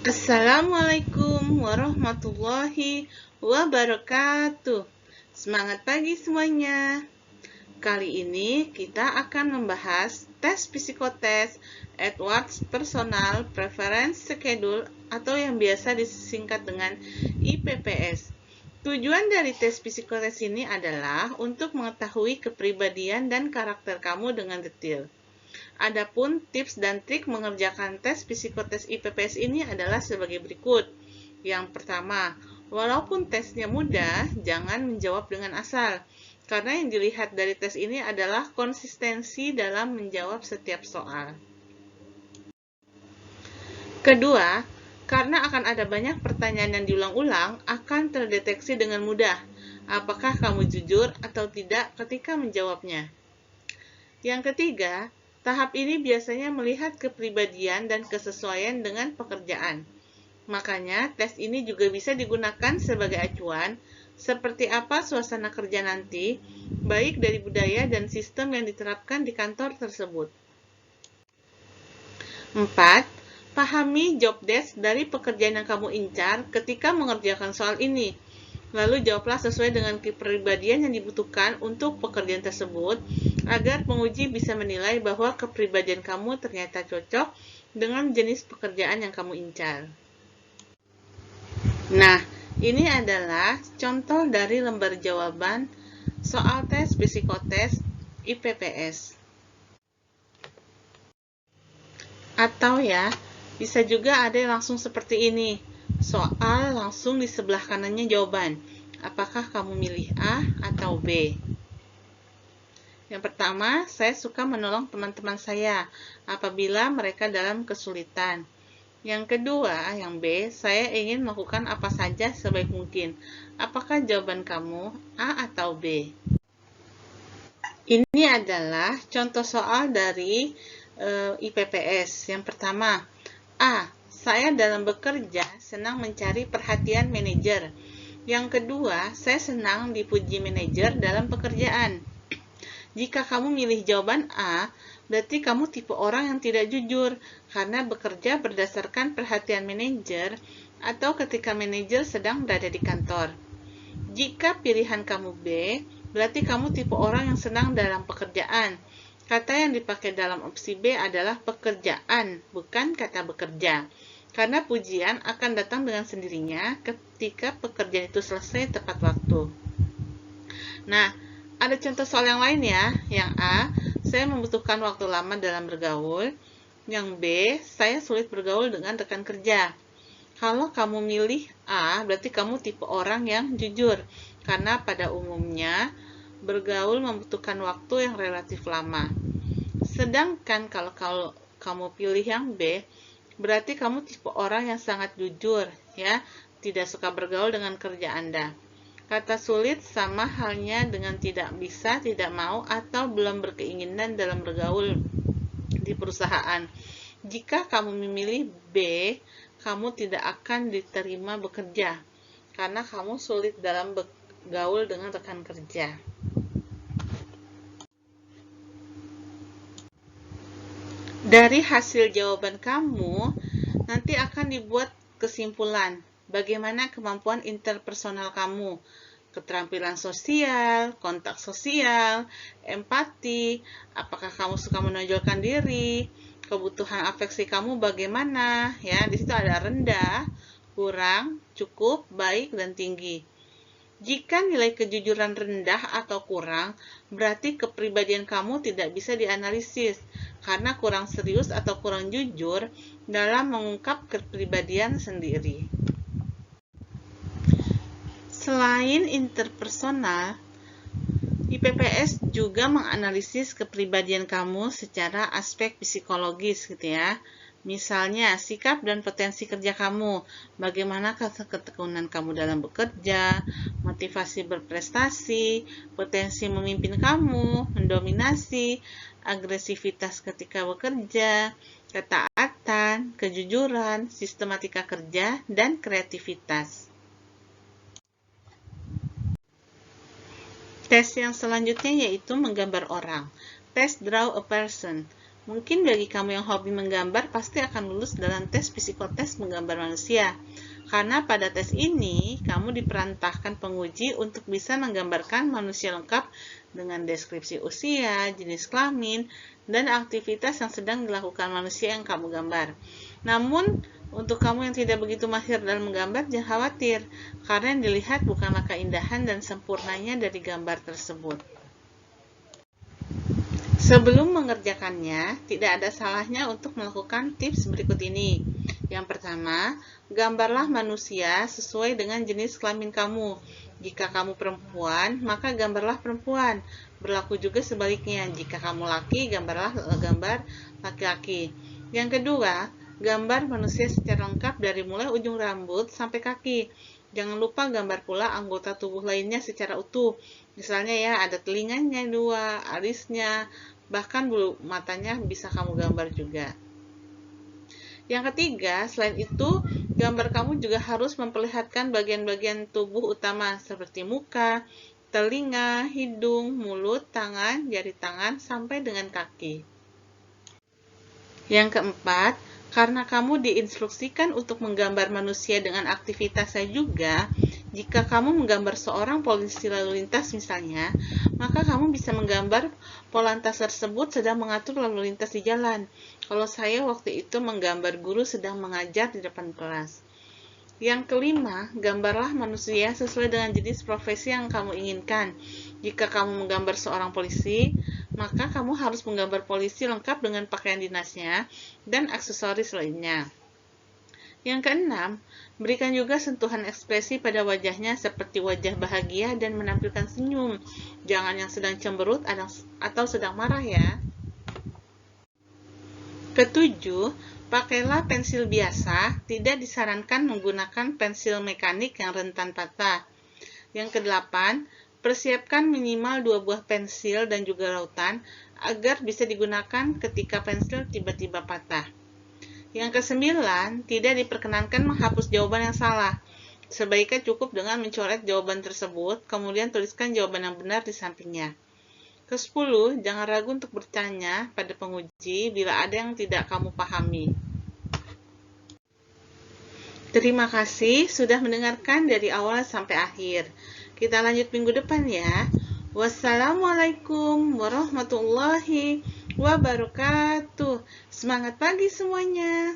Assalamualaikum warahmatullahi wabarakatuh. Semangat pagi semuanya. Kali ini kita akan membahas tes psikotes Edwards Personal Preference Schedule atau yang biasa disingkat dengan IPPS. Tujuan dari tes psikotes ini adalah untuk mengetahui kepribadian dan karakter kamu dengan detail. Adapun tips dan trik mengerjakan tes psikotes IPPS ini adalah sebagai berikut. Yang pertama, walaupun tesnya mudah, jangan menjawab dengan asal. Karena yang dilihat dari tes ini adalah konsistensi dalam menjawab setiap soal. Kedua, karena akan ada banyak pertanyaan yang diulang-ulang, akan terdeteksi dengan mudah apakah kamu jujur atau tidak ketika menjawabnya. Yang ketiga, tahap ini biasanya melihat kepribadian dan kesesuaian dengan pekerjaan. Makanya, tes ini juga bisa digunakan sebagai acuan seperti apa suasana kerja nanti, baik dari budaya dan sistem yang diterapkan di kantor tersebut. 4. Pahami job desk dari pekerjaan yang kamu incar ketika mengerjakan soal ini. Lalu jawablah sesuai dengan kepribadian yang dibutuhkan untuk pekerjaan tersebut, agar penguji bisa menilai bahwa kepribadian kamu ternyata cocok dengan jenis pekerjaan yang kamu incar. Nah, ini adalah contoh dari lembar jawaban soal tes psikotes IPPS. Atau ya, bisa juga ada yang langsung seperti ini. Soal langsung di sebelah kanannya jawaban. Apakah kamu milih A atau B? Yang pertama, saya suka menolong teman-teman saya apabila mereka dalam kesulitan. Yang kedua, yang B, saya ingin melakukan apa saja sebaik mungkin. Apakah jawaban kamu A atau B? Ini adalah contoh soal dari IPPS. Yang pertama, A. Saya dalam bekerja senang mencari perhatian manajer. Yang kedua, saya senang dipuji manajer dalam pekerjaan. Jika kamu milih jawaban A, berarti kamu tipe orang yang tidak jujur karena bekerja berdasarkan perhatian manajer atau ketika manajer sedang berada di kantor. Jika pilihan kamu B, berarti kamu tipe orang yang senang dalam pekerjaan. Kata yang dipakai dalam opsi B adalah pekerjaan, bukan kata bekerja. Karena pujian akan datang dengan sendirinya ketika pekerjaan itu selesai tepat waktu. Nah, ada contoh soal yang lain ya. Yang A, saya membutuhkan waktu lama dalam bergaul. Yang B, saya sulit bergaul dengan rekan kerja. Kalau kamu milih A, berarti kamu tipe orang yang jujur. Karena pada umumnya, bergaul membutuhkan waktu yang relatif lama. Sedangkan kalau kamu pilih yang B, berarti kamu tipe orang yang sangat jujur, ya, tidak suka bergaul dengan kerja Anda. Kata sulit sama halnya dengan tidak bisa, tidak mau, atau belum berkeinginan dalam bergaul di perusahaan. Jika kamu memilih B, kamu tidak akan diterima bekerja, karena kamu sulit dalam bergaul dengan rekan kerja. Dari hasil jawaban kamu, nanti akan dibuat kesimpulan bagaimana kemampuan interpersonal kamu, keterampilan sosial, kontak sosial, empati, apakah kamu suka menonjolkan diri, kebutuhan afeksi kamu bagaimana, ya. Di situ ada rendah, kurang, cukup, baik, dan tinggi. Jika nilai kejujuran rendah atau kurang, berarti kepribadian kamu tidak bisa dianalisis karena kurang serius atau kurang jujur dalam mengungkap kepribadian sendiri. Selain interpersonal, IPPS juga menganalisis kepribadian kamu secara aspek psikologis gitu ya. Misalnya, sikap dan potensi kerja kamu, bagaimana ketekunan kamu dalam bekerja, motivasi berprestasi, potensi memimpin kamu, mendominasi, agresivitas ketika bekerja, ketaatan, kejujuran, sistematika kerja, dan kreativitas. Tes yang selanjutnya yaitu menggambar orang. Tes Draw a Person. Mungkin bagi kamu yang hobi menggambar pasti akan lulus dalam tes psikotes menggambar manusia. Karena pada tes ini, kamu diperintahkan penguji untuk bisa menggambarkan manusia lengkap dengan deskripsi usia, jenis kelamin, dan aktivitas yang sedang dilakukan manusia yang kamu gambar. Namun, untuk kamu yang tidak begitu mahir dalam menggambar, jangan khawatir, karena yang dilihat bukanlah keindahan dan sempurnanya dari gambar tersebut. Sebelum mengerjakannya, tidak ada salahnya untuk melakukan tips berikut ini. Yang pertama, gambarlah manusia sesuai dengan jenis kelamin kamu. Jika kamu perempuan, maka gambarlah perempuan. Berlaku juga sebaliknya, jika kamu laki, gambarlah gambar laki-laki. Yang kedua, gambar manusia secara lengkap dari mulai ujung rambut sampai kaki. Jangan lupa gambar pula anggota tubuh lainnya secara utuh. Misalnya ya, ada telinganya 2, alisnya, bahkan bulu matanya bisa kamu gambar juga. Yang ketiga, selain itu, gambar kamu juga harus memperlihatkan bagian-bagian tubuh utama seperti muka, telinga, hidung, mulut, tangan, jari tangan, sampai dengan kaki. Yang keempat, karena kamu diinstruksikan untuk menggambar manusia dengan aktivitasnya juga, jika kamu menggambar seorang polisi lalu lintas misalnya, maka kamu bisa menggambar polantas tersebut sedang mengatur lalu lintas di jalan. Kalau saya waktu itu menggambar guru sedang mengajar di depan kelas. Yang kelima, gambarlah manusia sesuai dengan jenis profesi yang kamu inginkan. Jika kamu menggambar seorang polisi, maka kamu harus menggambar polisi lengkap dengan pakaian dinasnya dan aksesoris lainnya. Yang keenam, berikan juga sentuhan ekspresi pada wajahnya seperti wajah bahagia dan menampilkan senyum. Jangan yang sedang cemberut atau sedang marah ya. Ketujuh, pakailah pensil biasa, tidak disarankan menggunakan pensil mekanik yang rentan patah. Yang kedelapan, persiapkan minimal 2 buah pensil dan juga rautan agar bisa digunakan ketika pensil tiba-tiba patah. Yang kesembilan, tidak diperkenankan menghapus jawaban yang salah. Sebaiknya cukup dengan mencoret jawaban tersebut, kemudian tuliskan jawaban yang benar di sampingnya. Ke-10, jangan ragu untuk bertanya pada penguji bila ada yang tidak kamu pahami. Terima kasih sudah mendengarkan dari awal sampai akhir. Kita lanjut minggu depan ya. Wassalamualaikum warahmatullahi wabarakatuh. Semangat pagi semuanya.